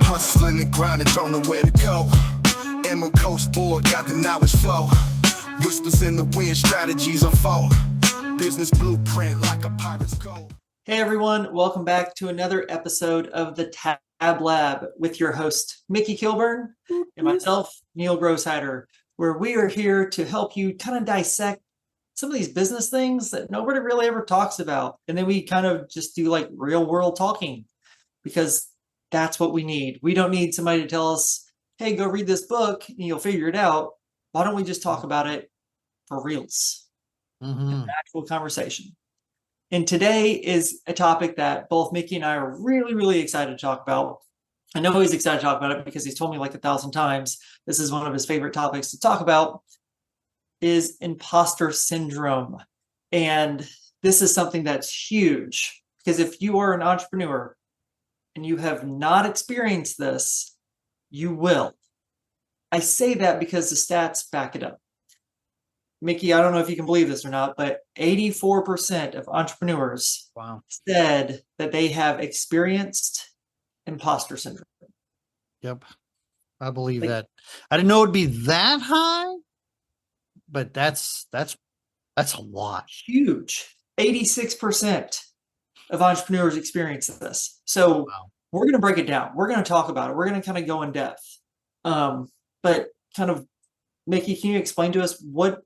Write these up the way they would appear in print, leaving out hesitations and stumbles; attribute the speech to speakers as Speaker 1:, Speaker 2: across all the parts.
Speaker 1: Hustling and grinding, don't know where to go. Emerald Coast board, got the knowledge flow. Whispers in the wind, strategies unfold. Business blueprint like a pirate's code.
Speaker 2: Hey everyone, welcome back to another episode of the Tab Lab with your host, Mickey Kilburn, and myself, Neil Grosshider, where we are here to help you kind of dissect some of these business things that nobody really ever talks about. And then we kind of just do like real world talking because that's what we need. We don't need somebody to tell us, hey, go read this book and you'll figure it out. Why don't we just talk about it for reals? An actual conversation. And today is a topic that both Mickey and I are really, really excited to talk about. I know he's excited to talk about it because he's told me like 1,000 times this is one of his favorite topics to talk about, is imposter syndrome. And this is something that's huge because if you are an entrepreneur and you have not experienced this, you will. I say that because the stats back it up. Mickey, I don't know if you can believe this or not, but 84% of entrepreneurs said that they have experienced imposter syndrome.
Speaker 3: Yep. I believe that. I didn't know it'd be that high, but that's a lot.
Speaker 2: Huge. 86% of entrepreneurs experience this. So we're going to break it down. We're going to talk about it. We're going to kind of go in depth. But kind of, Mickey, can you explain to us what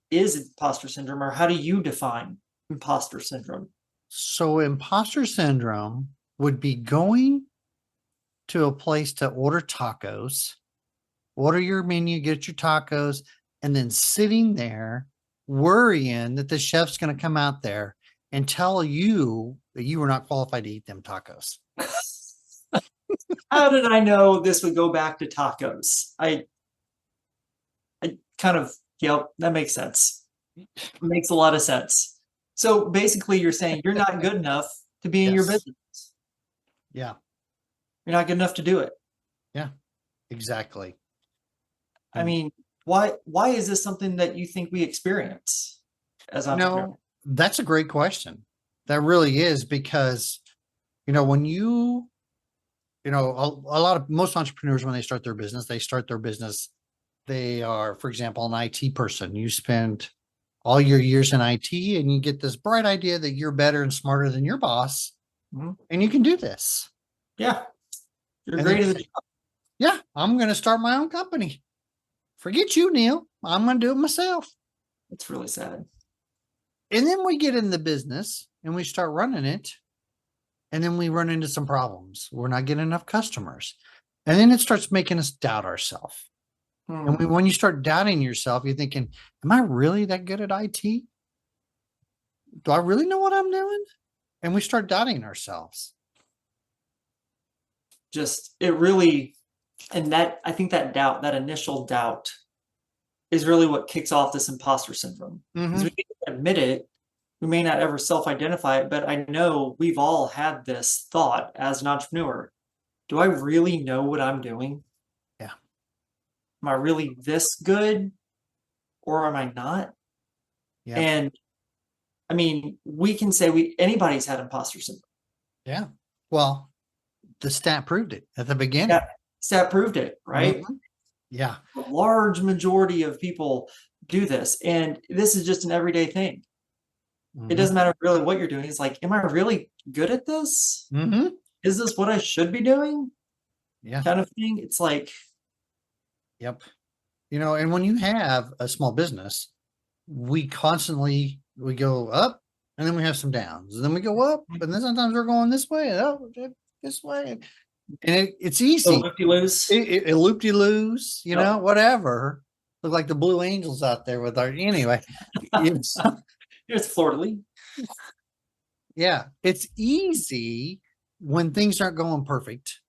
Speaker 2: is imposter syndrome, or how do you define imposter syndrome?
Speaker 3: So imposter syndrome would be going to a place to order tacos, order your menu, get your tacos, and then sitting there worrying that the chef's going to come out there and tell you that you were not qualified to eat them tacos.
Speaker 2: How did I know this would go back to tacos? I kind of, yep, that makes sense. It makes a lot of sense. So basically you're saying you're not good enough to be in your business.
Speaker 3: Yeah.
Speaker 2: You're not good enough to do it.
Speaker 3: Yeah, exactly.
Speaker 2: I mean, why is this something that you think we experience as entrepreneurs?
Speaker 3: No, that's a great question. That really is, because, when most entrepreneurs, when they start their business, they are, for example, an IT person. You spend all your years in IT and you get this bright idea that you're better and smarter than your boss, and you can do this.
Speaker 2: Yeah. You're great at the job.
Speaker 3: Yeah, I'm going to start my own company. Forget you, Neil. I'm going to do it myself.
Speaker 2: It's really sad.
Speaker 3: And then we get in the business and we start running it. And then we run into some problems. We're not getting enough customers. And then it starts making us doubt ourselves. And when you start doubting yourself, you're thinking, am I really that good at IT? Do I really know what I'm doing? And we start doubting ourselves.
Speaker 2: I think that doubt, that initial doubt, is really what kicks off this imposter syndrome. Because we can't admit it. We may not ever self-identify it, but I know we've all had this thought as an entrepreneur. Do I really know what I'm doing?
Speaker 3: Yeah.
Speaker 2: Am I really this good, or am I not?
Speaker 3: Yeah.
Speaker 2: And I mean, we can say anybody's had imposter syndrome.
Speaker 3: Yeah. Well, the stat proved it at the beginning.
Speaker 2: Yeah, stat proved it, right?
Speaker 3: Yeah.
Speaker 2: A large majority of people do this, and this is just an everyday thing. It doesn't matter really what you're doing. It's like, am I really good at this? Is this what I should be doing?
Speaker 3: Yeah.
Speaker 2: Kind of thing. It's like,
Speaker 3: yep. And when you have a small business, we go up, and then we have some downs, and then we go up, and then sometimes we're going this way, this way, and it's easy.
Speaker 2: Loop-de-loos.
Speaker 3: It loop-de-loos, whatever. Look like the Blue Angels out there with anyway.
Speaker 2: Here's Florida-Lee.
Speaker 3: Yeah, it's easy when things aren't going perfect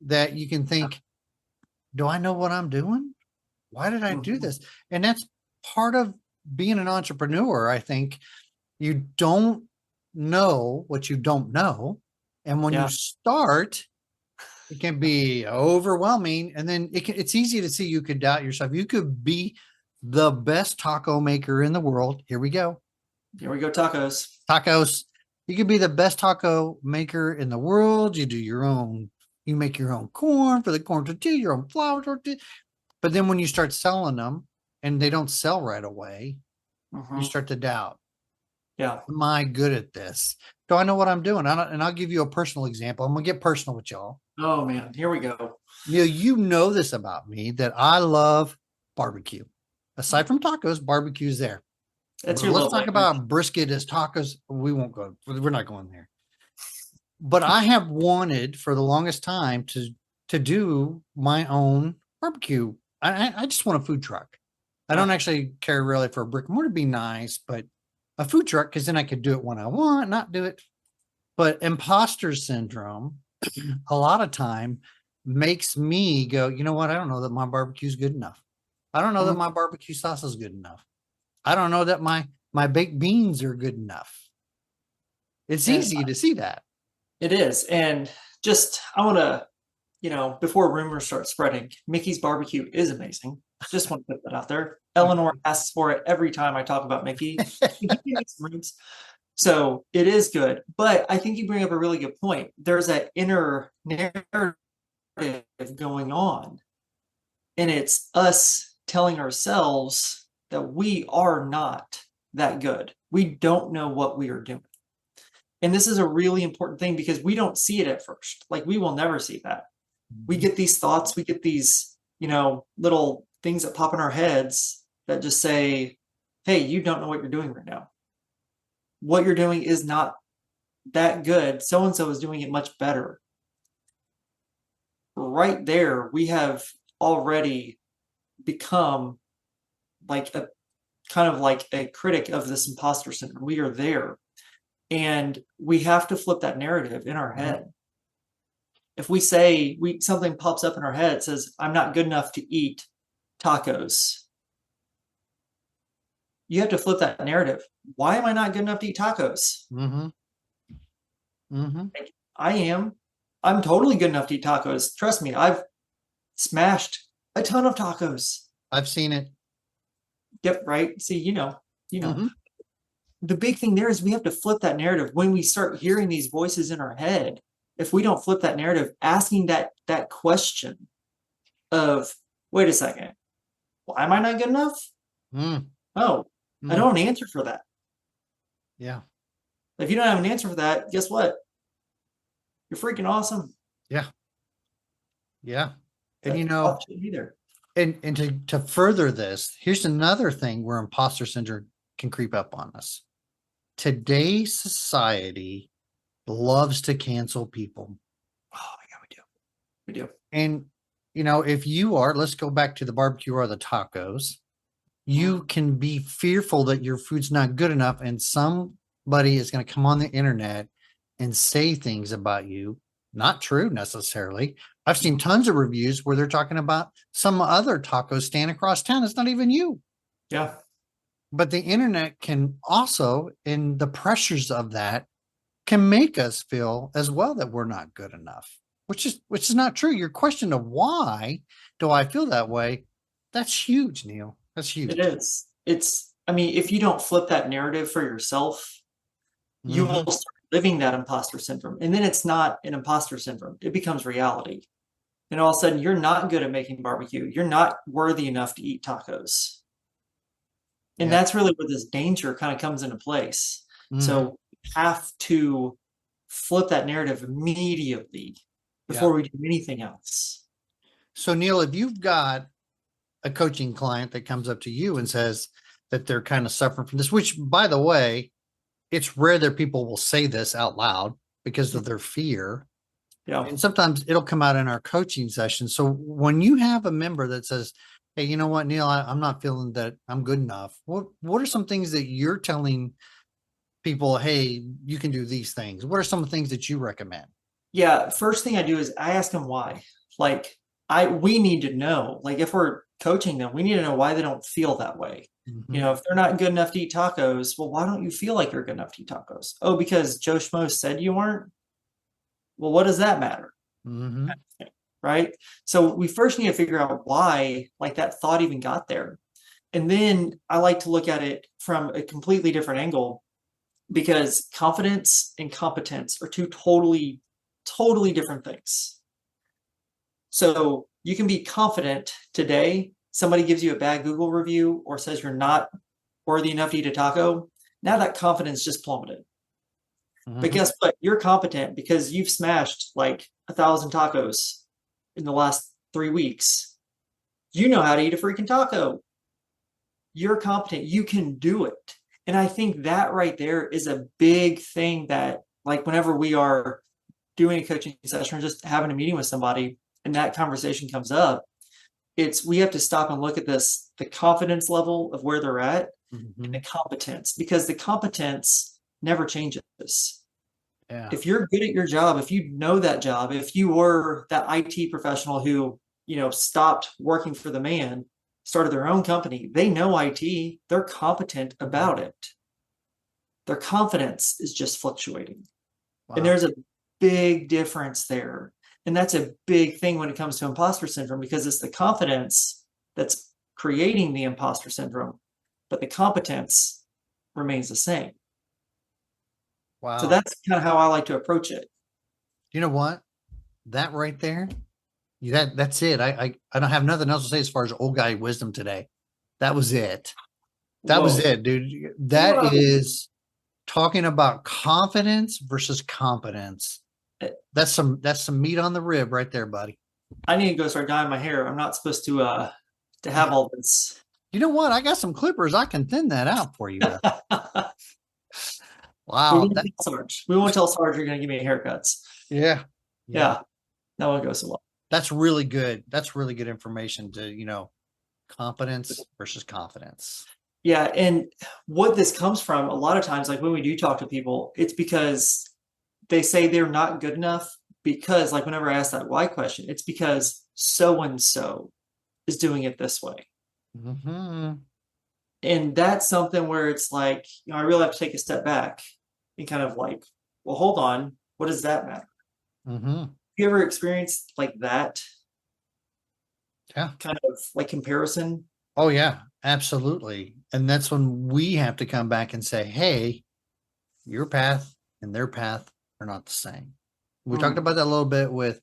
Speaker 3: that you can think, do I know what I'm doing? Why did I do this? And that's part of being an entrepreneur. I think you don't know what you don't know. And when you start, it can be overwhelming. And then it's easy to see you could doubt yourself. You could be the best taco maker in the world. Here we go.
Speaker 2: Here we go, tacos.
Speaker 3: Tacos. You could be the best taco maker in the world. You do your own, you make your own corn for the corn tortilla, your own flour tortilla. But then when you start selling them and they don't sell right away, you start to doubt,
Speaker 2: Yeah.
Speaker 3: am I good at this? Do I know what I'm doing? And I'll give you a personal example. I'm going to get personal with y'all.
Speaker 2: Oh man, here we go.
Speaker 3: Neil, you know this about me, that I love barbecue. Aside from tacos, barbecue's there.
Speaker 2: That's
Speaker 3: But
Speaker 2: your
Speaker 3: let's
Speaker 2: love
Speaker 3: talk
Speaker 2: language.
Speaker 3: about brisket as tacos. We won't go. We're not going there. But I have wanted for the longest time to do my own barbecue. I just want a food truck. I don't actually care really for a brick and mortar. Be nice, but a food truck, because then I could do it when I want, not do it. But imposter syndrome, a lot of time, makes me go, you know what? I don't know that my barbecue is good enough. I don't know that my barbecue sauce is good enough. I don't know that my baked beans are good enough. It's
Speaker 2: And
Speaker 3: easy to see that.
Speaker 2: It is. And just, I want to, before rumors start spreading, Mickey's barbecue is amazing. Just want to put that out there. Eleanor asks for it every time I talk about Mickey. So it is good. But I think you bring up a really good point. There's that inner narrative going on. And it's us telling ourselves that we are not that good. We don't know what we are doing. And this is a really important thing because we don't see it at first. Like, we will never see that. We get these thoughts, we get these, little things that pop in our heads that just say, hey, you don't know what you're doing right now. What you're doing is not that good. So-and-so is doing it much better. Right there, we have already become like a kind of like a critic of this imposter syndrome. We are there. And we have to flip that narrative in our head. If we say something pops up in our head, it says, I'm not good enough to eat tacos. You have to flip that narrative. Why am I not good enough to eat tacos? I am. I'm totally good enough to eat tacos. Trust me, I've smashed a ton of tacos.
Speaker 3: I've seen it.
Speaker 2: Yep, right. See, you know. The big thing there is we have to flip that narrative. When we start hearing these voices in our head, if we don't flip that narrative, asking that question of, wait a second, why am I not good enough? Oh, I don't have an answer for that.
Speaker 3: Yeah.
Speaker 2: If you don't have an answer for that, guess what? You're freaking awesome.
Speaker 3: Yeah. And
Speaker 2: That shouldn't be there.
Speaker 3: and to further this, here's another thing where imposter syndrome can creep up on us. Today's society loves to cancel people.
Speaker 2: Oh yeah, we do.
Speaker 3: And if you are, let's go back to the barbecue or the tacos, you can be fearful that your food's not good enough, and somebody is going to come on the internet and say things about you. Not true necessarily. I've seen tons of reviews where they're talking about some other taco stand across town. It's not even you.
Speaker 2: Yeah.
Speaker 3: But the internet can also, in the pressures of that, can make us feel as well that we're not good enough, which is not true. Your question of why do I feel that way? That's huge, Neil. That's huge.
Speaker 2: It is. If you don't flip that narrative for yourself, you will start living that imposter syndrome. And then it's not an imposter syndrome. It becomes reality. And all of a sudden, you're not good at making barbecue. You're not worthy enough to eat tacos. And that's really where this danger kind of comes into place. So you have to flip that narrative immediately before we do anything else.
Speaker 3: So, Neil, if you've got a coaching client that comes up to you and says that they're kind of suffering from this, which, by the way, it's rare that people will say this out loud because of their fear. Yeah. And sometimes it'll come out in our coaching session. So when you have a member that says, hey, you know what, Neil, I'm not feeling that I'm good enough. What are some things that you're telling people, hey, you can do these things? What are some of the things that you recommend?
Speaker 2: Yeah. First thing I do is I ask them why. Like, we need to know, like, if we're coaching them, we need to know why they don't feel that way. If they're not good enough to eat tacos, well, why don't you feel like you're good enough to eat tacos? Oh, because Joe Schmo said you weren't. Well, what does that matter? Right? So we first need to figure out why, like, that thought even got there. And then I like to look at it from a completely different angle. because confidence and competence are two totally different things. So you can be confident today. Somebody gives you a bad Google review or says you're not worthy enough to eat a taco. Now that confidence just plummeted. But guess what? You're competent because you've smashed like 1,000 tacos in the last 3 weeks. You know how to eat a freaking taco. You're competent. You can do it. And I think that right there is a big thing that, like, whenever we are doing a coaching session or just having a meeting with somebody and that conversation comes up, we have to stop and look at this, the confidence level of where they're at and the competence, because the competence never changes.
Speaker 3: Yeah.
Speaker 2: If you're good at your job, if you know that job, if you were that IT professional who, stopped working for the man, started their own company, they know IT, they're competent about it. Their confidence is just fluctuating.
Speaker 3: Wow.
Speaker 2: And there's a big difference there. And that's a big thing when it comes to imposter syndrome, because it's the confidence that's creating the imposter syndrome, but the competence remains the same.
Speaker 3: Wow.
Speaker 2: So that's kind of how I like to approach it.
Speaker 3: You know what? That right there, that's it. I don't have nothing else to say as far as old guy wisdom today. That was it. That was it, dude. That is talking about confidence versus competence. That's some meat on the rib right there, buddy.
Speaker 2: I need to go start dyeing my hair. I'm not supposed to have all this.
Speaker 3: You know what? I got some clippers. I can thin that out for you.
Speaker 2: Wow.
Speaker 3: Wow.
Speaker 2: We won't tell Sarge you're going to give me haircuts.
Speaker 3: Yeah.
Speaker 2: That one goes so well.
Speaker 3: That's really good. That's really good information to, competence versus confidence.
Speaker 2: Yeah. And what this comes from a lot of times, like when we do talk to people, it's because they say they're not good enough because, like, whenever I ask that why question, it's because so-and-so is doing it this way. And that's something where it's like, I really have to take a step back and kind of like, well, hold on. What does that matter? Have you ever experienced like that?
Speaker 3: Yeah.
Speaker 2: Kind of like comparison?
Speaker 3: Oh, yeah, absolutely. And that's when we have to come back and say, hey, your path and their path are not the same. We talked about that a little bit with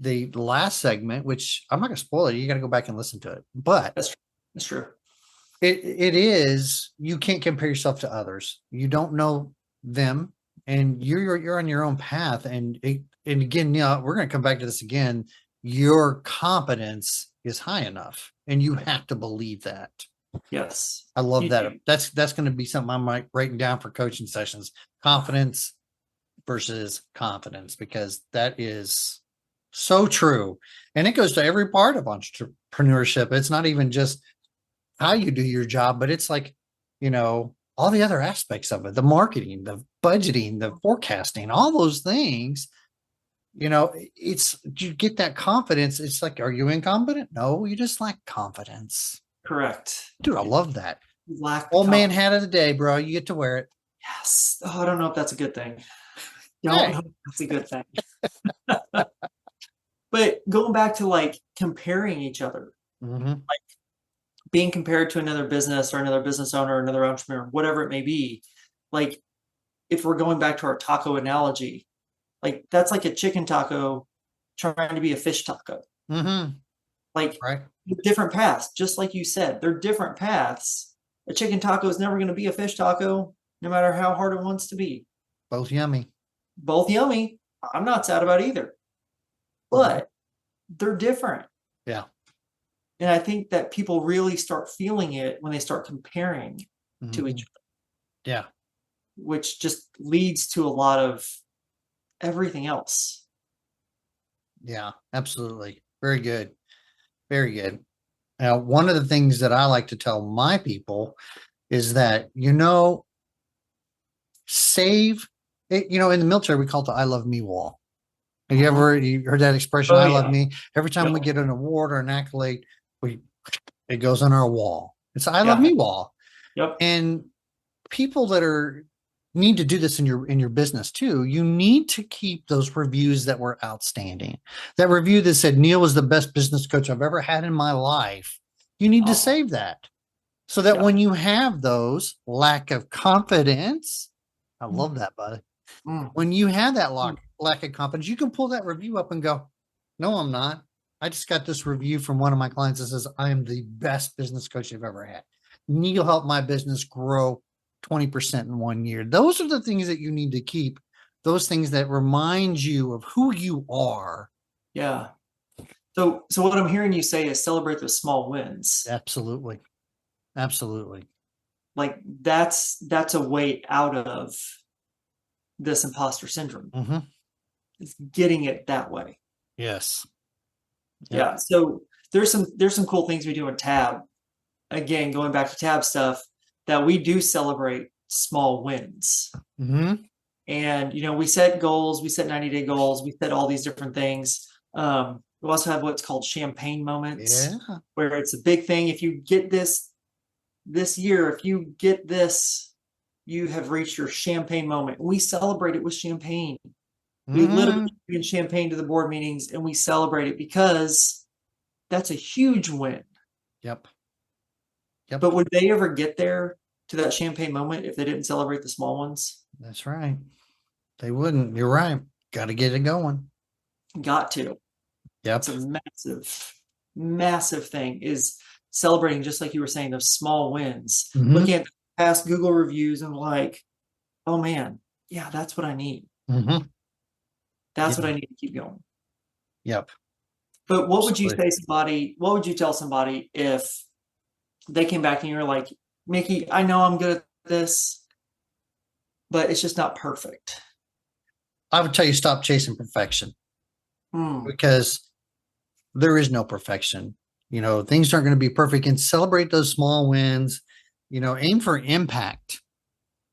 Speaker 3: the last segment, which I'm not going to spoil it. You got to go back and listen to it. But
Speaker 2: that's true.
Speaker 3: It is, you can't compare yourself to others. You don't know them, and you're on your own path. And again, we're going to come back to this again. Your competence is high enough, and you have to believe that.
Speaker 2: Yes.
Speaker 3: I love that. That's going to be something I'm writing down for coaching sessions. Confidence versus confidence, because that is so true. And it goes to every part of entrepreneurship. It's not even just how you do your job, but it's like, all the other aspects of it, the marketing, the budgeting, the forecasting, all those things, it's, you get that confidence. It's like, are you incompetent? No, you just lack confidence.
Speaker 2: Correct.
Speaker 3: Dude, I love that.
Speaker 2: Old
Speaker 3: man hat of the day, bro. You get to wear it.
Speaker 2: Yes. Oh, I don't know if that's a good thing. That's a good thing. But going back to like comparing each other, like being compared to another business or another business owner, another entrepreneur, whatever it may be, like if we're going back to our taco analogy, like that's like a chicken taco trying to be a fish taco. Like different paths, just like you said, they're different paths. A chicken taco is never going to be a fish taco, no matter how hard it wants to be.
Speaker 3: Both yummy.
Speaker 2: I'm not sad about either, but they're different.
Speaker 3: Yeah.
Speaker 2: And I think that people really start feeling it when they start comparing to each other.
Speaker 3: Yeah.
Speaker 2: Which just leads to a lot of everything else.
Speaker 3: Yeah, absolutely. Very good. Very good. Now, one of the things that I like to tell my people is that, save it, in the military, we call it the I love me wall. Have you ever heard that expression? I love me. Every time we get an award or an accolade, it goes on our wall. It's I love me wall.
Speaker 2: Yep.
Speaker 3: And people that need to do this in your business too. You need to keep those reviews that were outstanding. That review that said Neil was the best business coach I've ever had in my life. You need to save that so that when you have those lack of confidence, I love that, buddy.
Speaker 2: Mm.
Speaker 3: When you have that lack of confidence, you can pull that review up and go, no, I'm not. I just got this review from one of my clients that says I am the best business coach you've ever had. You'll help my business grow 20% in 1 year. Those are the things that you need to keep. Those things that remind you of who you are.
Speaker 2: Yeah. So what I'm hearing you say is celebrate those small wins.
Speaker 3: Absolutely. Absolutely.
Speaker 2: Like that's a way out of this imposter syndrome.
Speaker 3: Mm-hmm.
Speaker 2: It's getting it that way.
Speaker 3: Yes. Yep.
Speaker 2: Yeah. So there's some cool things we do in Tab. Again, going back to Tab stuff, that we do celebrate small wins.
Speaker 3: Mm-hmm.
Speaker 2: And we set goals, we set 90-day goals, we set all these different things. We also have what's called champagne moments, where it's a big thing. If you get this year, if you get this, you have reached your champagne moment. We celebrate it with champagne. We literally bring champagne to the board meetings and we celebrate it because that's a huge win.
Speaker 3: Yep.
Speaker 2: But would they ever get there to that champagne moment if they didn't celebrate the small ones?
Speaker 3: That's right. They wouldn't. You're right. Got to get it going.
Speaker 2: Got to.
Speaker 3: Yep.
Speaker 2: It's a massive, massive thing is celebrating, just like you were saying, those small wins. Looking at past Google reviews and like, oh man, yeah, that's what I need. That's what I need to keep going.
Speaker 3: Yep.
Speaker 2: But what would you say what would you tell somebody if they came back and you're like, Mickey, I know I'm good at this, but it's just not perfect?
Speaker 3: I would tell you, stop chasing perfection because there is no perfection. Things aren't going to be perfect, and celebrate those small wins. Aim for impact.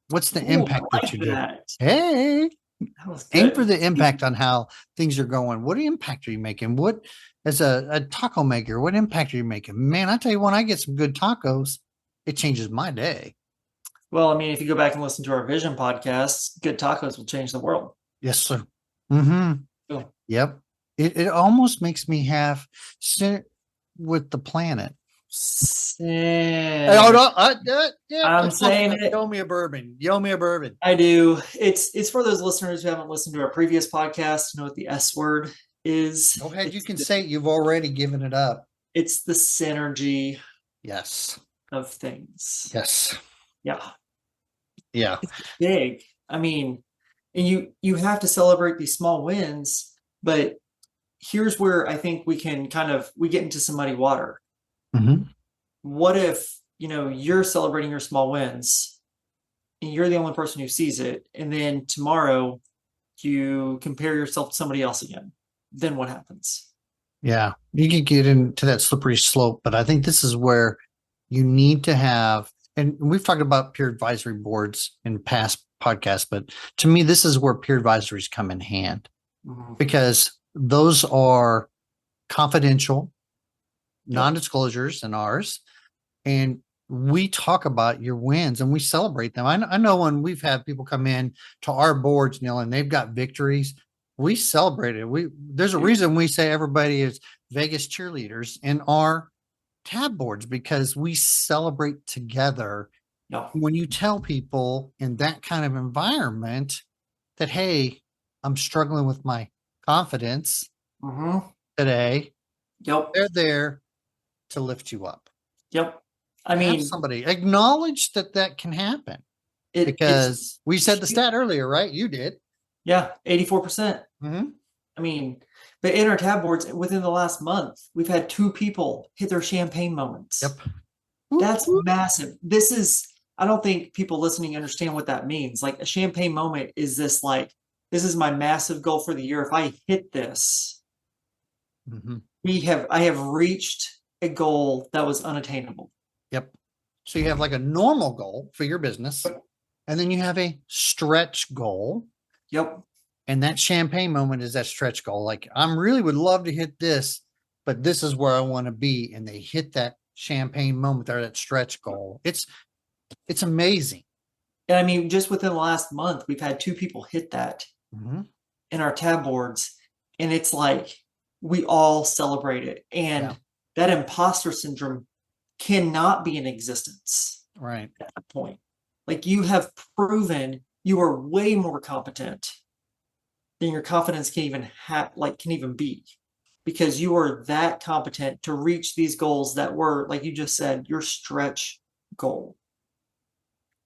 Speaker 3: What's the impact that you do? Hey, aim for the impact on how things are going. What impact are you making? What, as a taco maker, what impact are you making? Man, I tell you, when I get some good tacos, it changes my day.
Speaker 2: Well, I mean, if you go back and listen to our Vision podcast, good tacos will change the world.
Speaker 3: Yes, sir. Cool. Yep. It almost makes me have sit with the planet.
Speaker 2: I'm saying it.
Speaker 3: You owe me a bourbon. You owe me a bourbon.
Speaker 2: I do. It's for those listeners who haven't listened to our previous podcast to know what the S word is.
Speaker 3: Go ahead. You can say it. You've already given it up.
Speaker 2: It's the synergy.
Speaker 3: Yes.
Speaker 2: Of things.
Speaker 3: Yes.
Speaker 2: Yeah.
Speaker 3: Yeah.
Speaker 2: It's big. I mean, and you have to celebrate these small wins, but here's where I think we get into some muddy water. What if, you're celebrating your small wins and you're the only person who sees it, and then tomorrow you compare yourself to somebody else again? Then what happens? Yeah,
Speaker 3: you can get into that slippery slope, but I think this is where you need to have, and we've talked about peer advisory boards in past podcasts, but to me, this is where peer advisories come in hand because those are confidential, non-disclosures in ours. And we talk about your wins and we celebrate them. I know when we've had people come in to our boards, Neil, and they've got victories, we celebrate it. There's a reason we say everybody is Vegas cheerleaders in our tab boards, because we celebrate together. When you tell people in that kind of environment that, hey, I'm struggling with my confidence today, they're there to lift you up. I mean, somebody acknowledge that can happen because we said the stat earlier, right? You did.
Speaker 2: 84%. I mean, but in our tab boards within the last month, we've had 2 people hit their champagne moments. That's massive. I don't think people listening understand what that means. Like, a champagne moment is this is my massive goal for the year. If I hit this, I have reached a goal that was unattainable.
Speaker 3: So you have like a normal goal for your business, and then you have a stretch goal. And that champagne moment is that stretch goal. Like, I really would love to hit this, but this is where I want to be. And they hit that champagne moment or that stretch goal. It's amazing.
Speaker 2: And I mean, just within the last month, we've had 2 people hit that in our tab boards. And it's like, we all celebrate it. And that imposter syndrome cannot be in existence.
Speaker 3: Right.
Speaker 2: At that point. Like, you have proven you are way more competent than your confidence can even can even be, because you are that competent to reach these goals that were, like you just said, your stretch goal.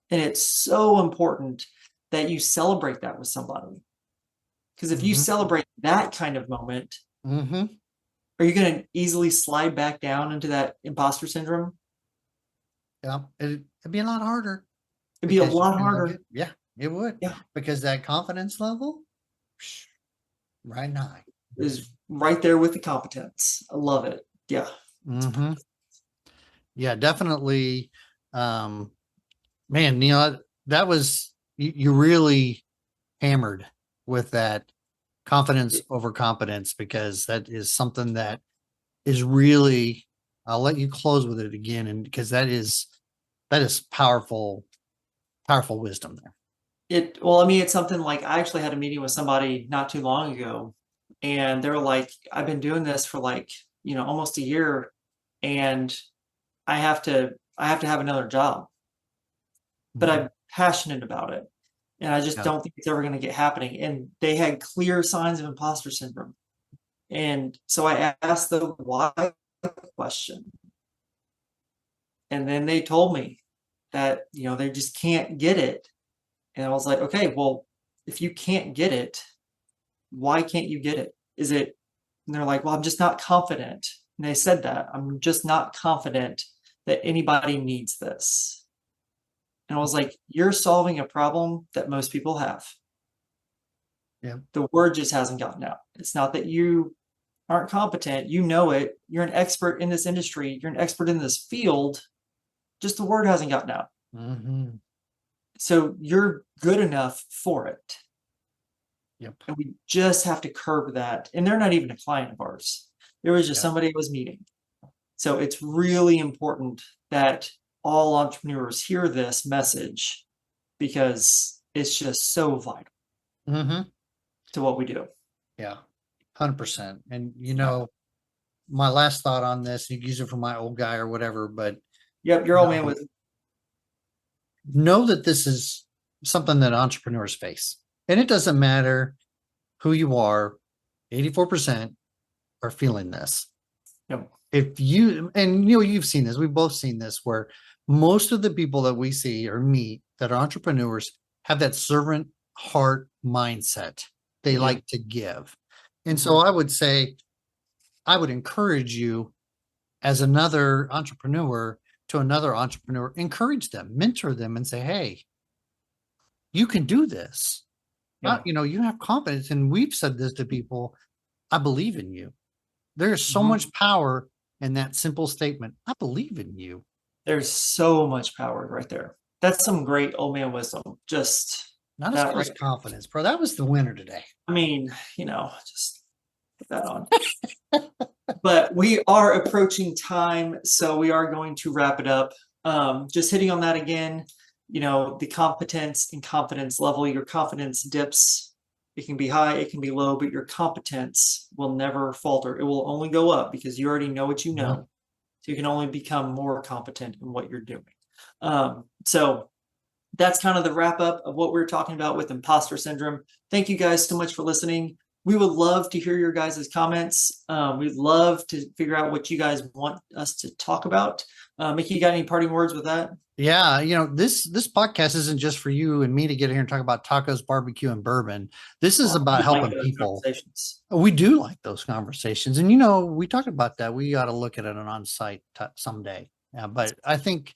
Speaker 2: And it's so important that you celebrate that with somebody. Because if you
Speaker 3: Mhm.
Speaker 2: celebrate that kind of moment,
Speaker 3: Mm-hmm.
Speaker 2: are you going to easily slide back down into that imposter syndrome?
Speaker 3: Yeah, it'd be a lot harder
Speaker 2: It'd be a
Speaker 3: because you
Speaker 2: lot
Speaker 3: can look
Speaker 2: harder.
Speaker 3: at, yeah, it would,
Speaker 2: Yeah,
Speaker 3: because that confidence level, right now.
Speaker 2: is right there with the competence. I love it. Yeah.
Speaker 3: Mm-hmm. Yeah, definitely. Man, Neil, that was, you really hammered with that confidence over competence, because that is something that is really, I'll let you close with it again. And because that is powerful, powerful wisdom there.
Speaker 2: Well, I mean, it's something like, I actually had a meeting with somebody not too long ago, and they were like, I've been doing this for like, almost a year, and I have to have another job, but
Speaker 3: Mhm.
Speaker 2: I'm passionate about it. And I just
Speaker 3: Yeah.
Speaker 2: don't think it's ever going to get happening. And they had clear signs of imposter syndrome. And so I asked the why question. And then they told me that, they just can't get it. And I was like, okay, well, if you can't get it, why can't you get it? And they're like, well, I'm just not confident. And they said that I'm just not confident that anybody needs this. And I was like, you're solving a problem that most people have.
Speaker 3: Yeah.
Speaker 2: The word just hasn't gotten out. It's not that you aren't competent. You know it. You're an expert in this industry. You're an expert in this field. Just the word hasn't gotten out.
Speaker 3: Mm-hmm.
Speaker 2: So you're good enough for it.
Speaker 3: Yep.
Speaker 2: And we just have to curb that. And they're not even a client of ours. There was just
Speaker 3: Yeah.
Speaker 2: somebody I was meeting. So it's really important that all entrepreneurs hear this message, because it's just so vital
Speaker 3: Mm-hmm.
Speaker 2: to what we do.
Speaker 3: Yeah. 100%. And
Speaker 2: Yeah.
Speaker 3: my last thought on this, you can use it for my old guy or whatever, but
Speaker 2: Yep. Your old man was.
Speaker 3: know that this is something that entrepreneurs face. And it doesn't matter who you are, 84% are feeling this.
Speaker 2: Yep.
Speaker 3: If you, and you've seen this, we've both seen this, where most of the people that we see or meet that are entrepreneurs have that servant heart mindset. They
Speaker 2: Yep.
Speaker 3: like to give. And so I would say, I would encourage you as another entrepreneur to another entrepreneur, encourage them, mentor them, and say, hey, you can do this.
Speaker 2: Yep.
Speaker 3: You have confidence. And we've said this to people, I believe in you. There's so
Speaker 2: Mhm.
Speaker 3: much power in that simple statement. I believe in you.
Speaker 2: There's so much power right there. That's some great old man wisdom. Just
Speaker 3: Not as
Speaker 2: that
Speaker 3: good
Speaker 2: right
Speaker 3: as
Speaker 2: there.
Speaker 3: confidence, bro. That was the winner today.
Speaker 2: I mean, just put that on. But we are approaching time, so we are going to wrap it up. Just hitting on that again, the competence and confidence level. Your confidence dips. It can be high, it can be low, but your competence will never falter. It will only go up because you already know what you know. So you can only become more competent in what you're doing. So that's kind of the wrap up of what we're talking about with imposter syndrome. Thank you guys so much for listening. We would love to hear your guys' comments. We'd love to figure out what you guys want us to talk about. Mickey, you got any parting words with that?
Speaker 3: Yeah, this podcast isn't just for you and me to get here and talk about tacos, barbecue, and bourbon. This is about
Speaker 2: We like
Speaker 3: helping
Speaker 2: those
Speaker 3: people.
Speaker 2: conversations.
Speaker 3: We do like those conversations, and we talked about that. We ought to look at it on-site someday. Yeah, but I think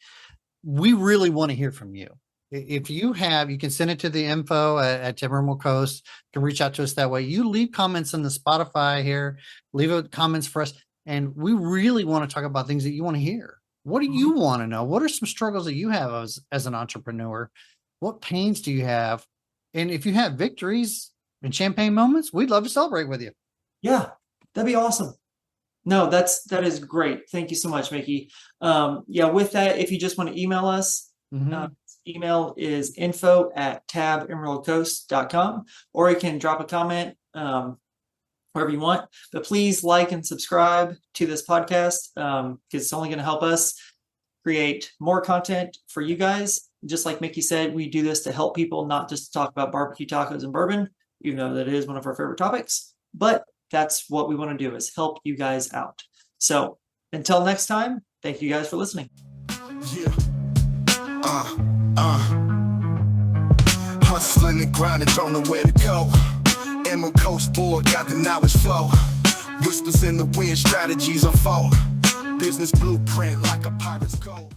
Speaker 3: we really want to hear from you. If you have, you can send it to the info at Timbermore Coast. You can reach out to us that way. You leave comments on the Spotify here, leave comments for us. And we really want to talk about things that you want to hear. What do you want to know? What are some struggles that you have as an entrepreneur? What pains do you have? And if you have victories and champagne moments, we'd love to celebrate with you.
Speaker 2: Yeah, that'd be awesome. No, that is great. Thank you so much, Mickey. With that, if you just want to email us, email is info@tabemeraldcoast.com, or you can drop a comment wherever you want. But please like and subscribe to this podcast, because it's only going to help us create more content for you guys. Just like Mickey said, we do this to help people, not just to talk about barbecue tacos and bourbon, even though that is one of our favorite topics, but that's what we want to do, is help you guys out. So until next time, thank you guys for listening.
Speaker 1: Yeah. Hustling and grinding, don't know where to go. Emerald Coast board, got the knowledge flow. Whispers in the wind, strategies unfold. Business blueprint like a pirate's code.